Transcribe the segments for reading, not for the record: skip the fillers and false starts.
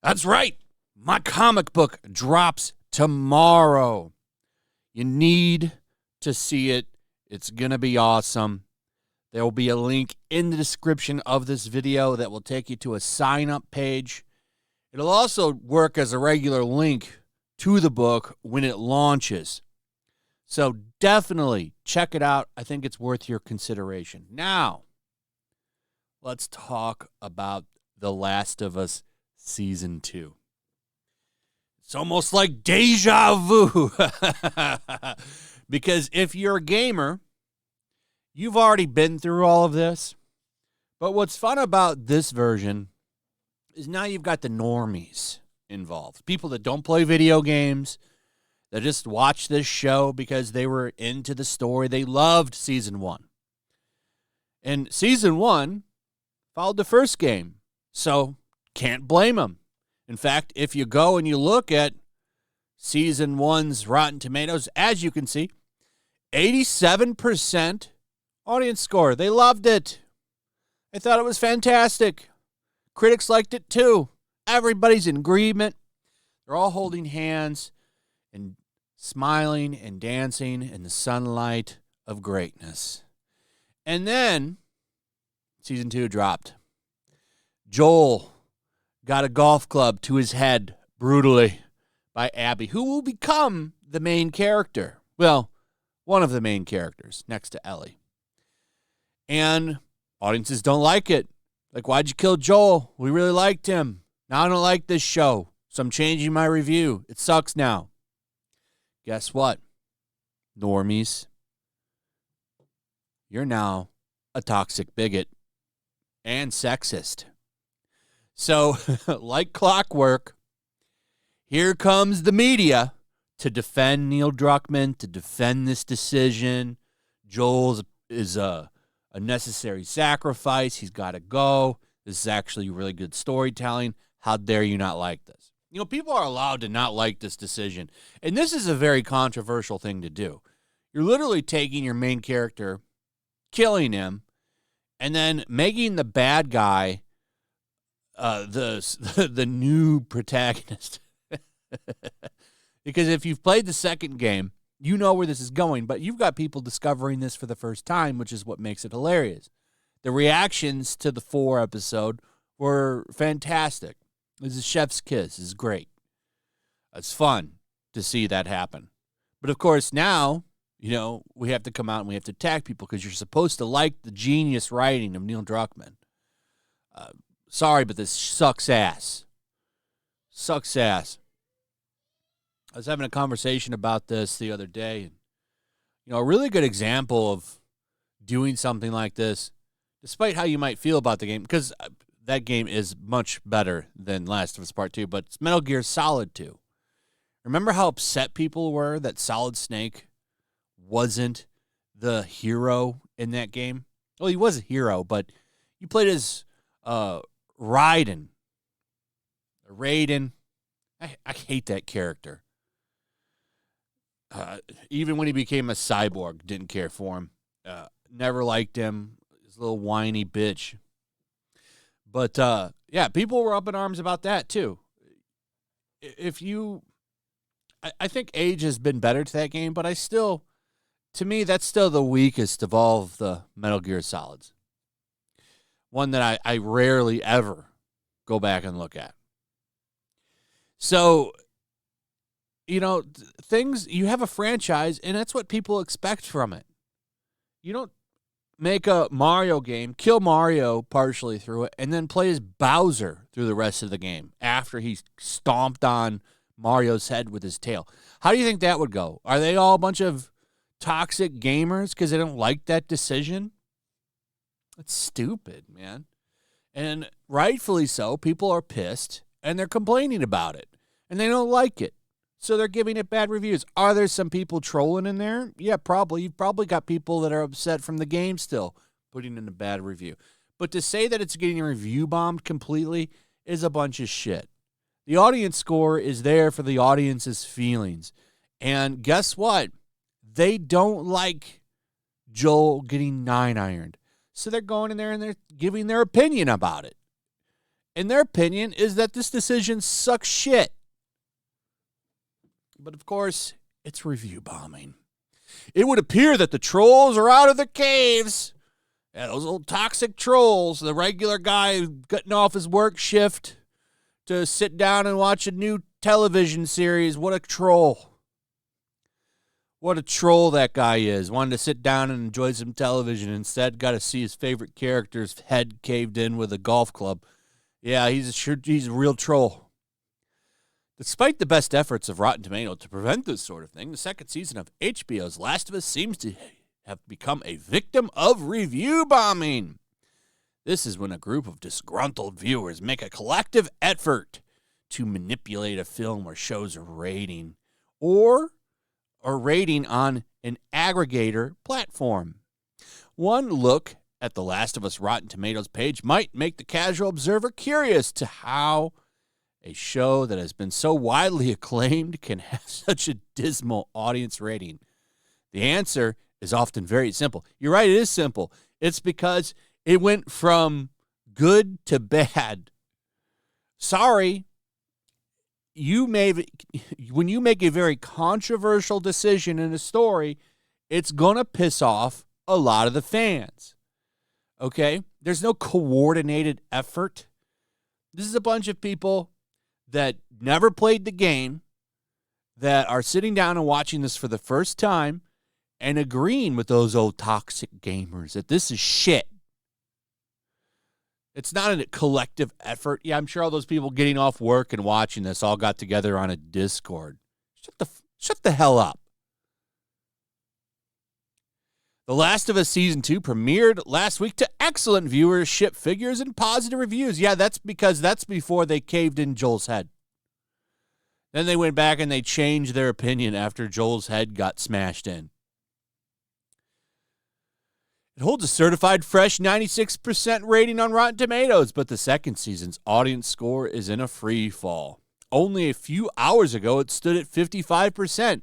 That's right. My comic book drops tomorrow. You need to see it. It's going to be awesome. There will be a link in the description of this video that will take you to a sign-up page. It'll also work as a regular link to the book when it launches. So definitely check it out. I think it's worth your consideration. Now, let's talk about The Last of Us Season 2. It's almost like deja vu. Because if you're a gamer, you've already been through all of this. But what's fun about this version is now you've got the normies involved. People that don't play video games, that just watch this show because they were into the story. They loved Season 1. And Season 1 followed the first game, so can't blame them. In fact, if you go and you look at Season 1's Rotten Tomatoes, as you can see, 87% audience score. They loved it. They thought it was fantastic. Critics liked it too. Everybody's in agreement. They're all holding hands and smiling and dancing in the sunlight of greatness. And then Season 2 dropped. Joel got a golf club to his head brutally by Abby, who will become the main character. Well, one of the main characters next to Ellie. And audiences don't like it. Like, why'd you kill Joel? We really liked him. Now I don't like this show, so I'm changing my review. It sucks now. Guess what? Normies, you're now a toxic bigot and sexist. So, like clockwork, here comes the media to defend Neil Druckmann, to defend this decision. Joel is a necessary sacrifice. He's got to go. This is actually really good storytelling. How dare you not like this? You know, people are allowed to not like this decision. And this is a very controversial thing to do. You're literally taking your main character, killing him, and then making the bad guy the new protagonist. Because if you've played the second game, you know where this is going, but you've got people discovering this for the first time, which is what makes it hilarious. The reactions to the 4 episode were fantastic. This is chef's kiss. This is great. It's fun to see that happen. But, of course, now, you know, we have to come out and we have to attack people because you're supposed to like the genius writing of Neil Druckmann. Sorry, but this sucks ass. Sucks ass. I was having a conversation about this the other day. And, you know, a really good example of doing something like this, despite how you might feel about the game, because that game is much better than Last of Us Part 2, but it's Metal Gear Solid 2. Remember how upset people were that Solid Snake wasn't the hero in that game? Well, he was a hero, but you played as Raiden. I hate that character. Even when he became a cyborg, didn't care for him. Never liked him. He's a little whiny bitch. But, yeah, people were up in arms about that, too. I think age has been better to that game, but to me, that's still the weakest of all of the Metal Gear Solids. One that I rarely ever go back and look at. So, you know, you have a franchise, and that's what people expect from it. You don't make a Mario game, kill Mario partially through it, and then play as Bowser through the rest of the game after he stomped on Mario's head with his tail. How do you think that would go? Are they all a bunch of toxic gamers because they don't like that decision? That's stupid, man. And rightfully so, people are pissed, and they're complaining about it, and they don't like it. So they're giving it bad reviews. Are there some people trolling in there? Yeah, probably. You've probably got people that are upset from the game still putting in a bad review. But to say that it's getting review bombed completely is a bunch of shit. The audience score is there for the audience's feelings. And guess what? They don't like Joel getting 9-ironed. So they're going in there and they're giving their opinion about it. in their opinion, is that this decision sucks shit. But of course, it's review bombing. It would appear that the trolls are out of the caves. Yeah, those old toxic trolls, the regular guy getting off his work shift to sit down and watch a new television series. What a troll. What a troll that guy is. Wanted to sit down and enjoy some television. Instead, got to see his favorite character's head caved in with a golf club. Yeah, he's a real troll. Despite the best efforts of Rotten Tomatoes to prevent this sort of thing, the second season of HBO's Last of Us seems to have become a victim of review bombing. This is when a group of disgruntled viewers make a collective effort to manipulate a film or show's rating or a rating on an aggregator platform. One look at the Last of Us Rotten Tomatoes page might make the casual observer curious to how a show that has been so widely acclaimed can have such a dismal audience rating. The answer is often very simple. You're right, it is simple. It's because it went from good to bad. Sorry, when you make a very controversial decision in a story, it's going to piss off a lot of the fans. Okay? There's no coordinated effort. This is a bunch of people that never played the game, that are sitting down and watching this for the first time and agreeing with those old toxic gamers that this is shit. It's not a collective effort. Yeah, I'm sure all those people getting off work and watching this all got together on a Discord. Shut the hell up. The Last of Us Season 2 premiered last week to excellent viewership figures and positive reviews. Yeah, that's before they caved in Joel's head. Then they went back and they changed their opinion after Joel's head got smashed in. It holds a certified fresh 96% rating on Rotten Tomatoes, but the second season's audience score is in a free fall. Only a few hours ago, it stood at 55%.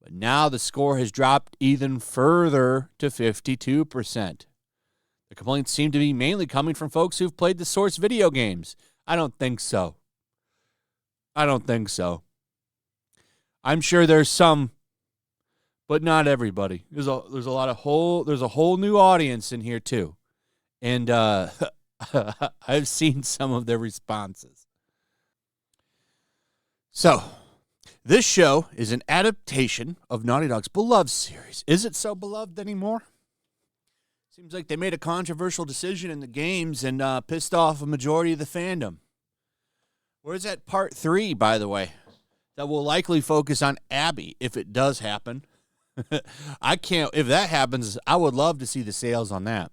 But now the score has dropped even further to 52%. The complaints seem to be mainly coming from folks who've played the source video games. I don't think so. I'm sure there's some, but not everybody. There's a whole new audience in here too. And I've seen some of their responses. So, this show is an adaptation of Naughty Dog's beloved series. Is it so beloved anymore? Seems like they made a controversial decision in the games and pissed off a majority of the fandom. Where's that part 3, by the way? That will likely focus on Abby, if it does happen. If that happens, I would love to see the sales on that.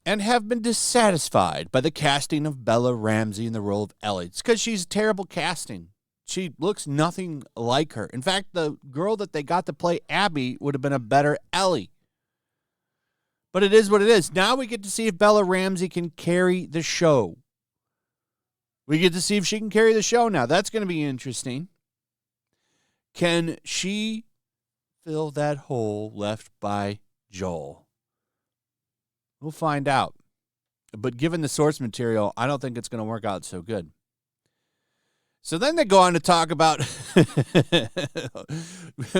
And have been dissatisfied by the casting of Bella Ramsey in the role of Ellie. It's because she's terrible casting. She looks nothing like her. In fact, the girl that they got to play Abby would have been a better Ellie. But it is what it is. Now we get to see if Bella Ramsey can carry the show. We get to see if she can carry the show now. That's going to be interesting. Can she fill that hole left by Joel? We'll find out. But given the source material, I don't think it's going to work out so good. So then they go on to talk about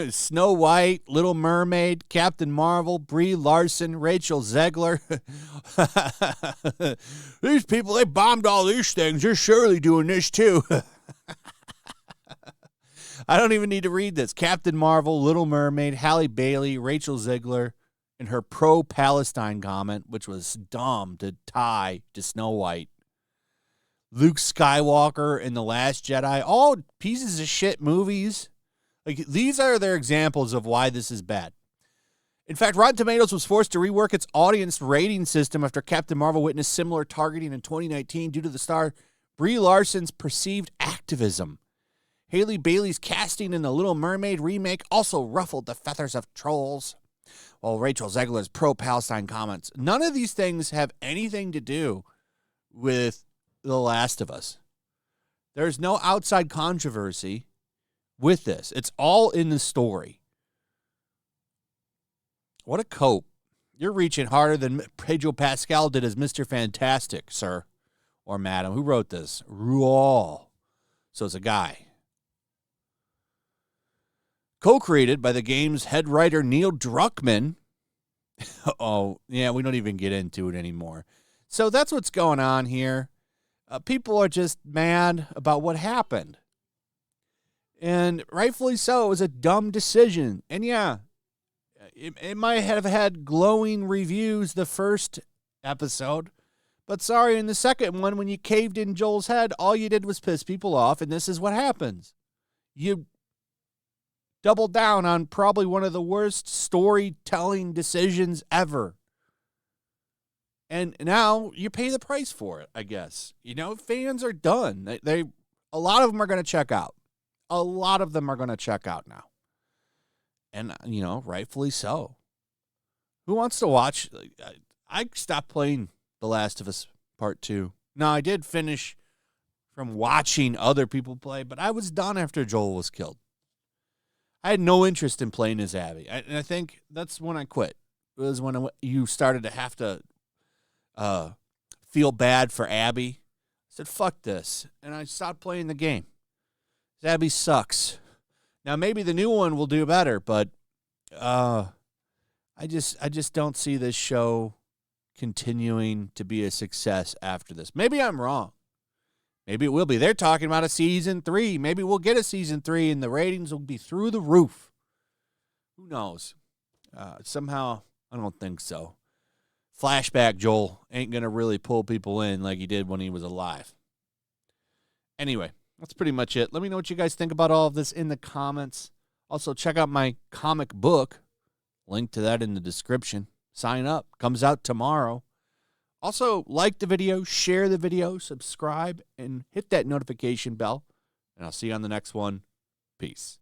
Snow White, Little Mermaid, Captain Marvel, Brie Larson, Rachel Zegler. These people, they bombed all these things. They're surely doing this too. I don't even need to read this. Captain Marvel, Little Mermaid, Halle Bailey, Rachel Zegler, and her pro-Palestine comment, which was dumb to tie to Snow White. Luke Skywalker and The Last Jedi, all pieces of shit movies. Like, these are their examples of why this is bad. In fact, Rotten Tomatoes was forced to rework its audience rating system after Captain Marvel witnessed similar targeting in 2019 due to the star Brie Larson's perceived activism. Halle Bailey's casting in the Little Mermaid remake also ruffled the feathers of trolls, while Rachel Zegler's pro-Palestine comments. None of these things have anything to do with The Last of Us. There's no outside controversy with this. It's all in the story. What a cope. You're reaching harder than Pedro Pascal did as Mr. Fantastic, sir. or madam. Who wrote this? Rual. So it's a guy. Co-created by the game's head writer Neil Druckmann. Oh, yeah, we don't even get into it anymore. So that's what's going on here. People are just mad about what happened. And rightfully so. It was a dumb decision. And yeah, it might have had glowing reviews the first episode. But sorry, in the second one, when you caved in Joel's head, all you did was piss people off. And this is what happens. You double down on probably one of the worst storytelling decisions ever. And now you pay the price for it, I guess. You know, fans are done. They a lot of them are going to check out. A lot of them are going to check out now. And, you know, rightfully so. Who wants to watch? I stopped playing The Last of Us Part 2. Now, I did finish from watching other people play, but I was done after Joel was killed. I had no interest in playing as Abby. And I think that's when I quit. It was when you started to have to feel bad for Abby. I said, fuck this. And I stopped playing the game. Abby sucks. Now, maybe the new one will do better, but I just don't see this show continuing to be a success after this. Maybe I'm wrong. Maybe it will be. They're talking about a season 3. Maybe we'll get a season 3 and the ratings will be through the roof. Who knows? Somehow, I don't think so. Flashback Joel ain't going to really pull people in like he did when he was alive. Anyway, that's pretty much it. Let me know what you guys think about all of this in the comments. Also, check out my comic book. Link to that in the description. Sign up. Comes out tomorrow. Also, like the video, share the video, subscribe, and hit that notification bell. And I'll see you on the next one. Peace.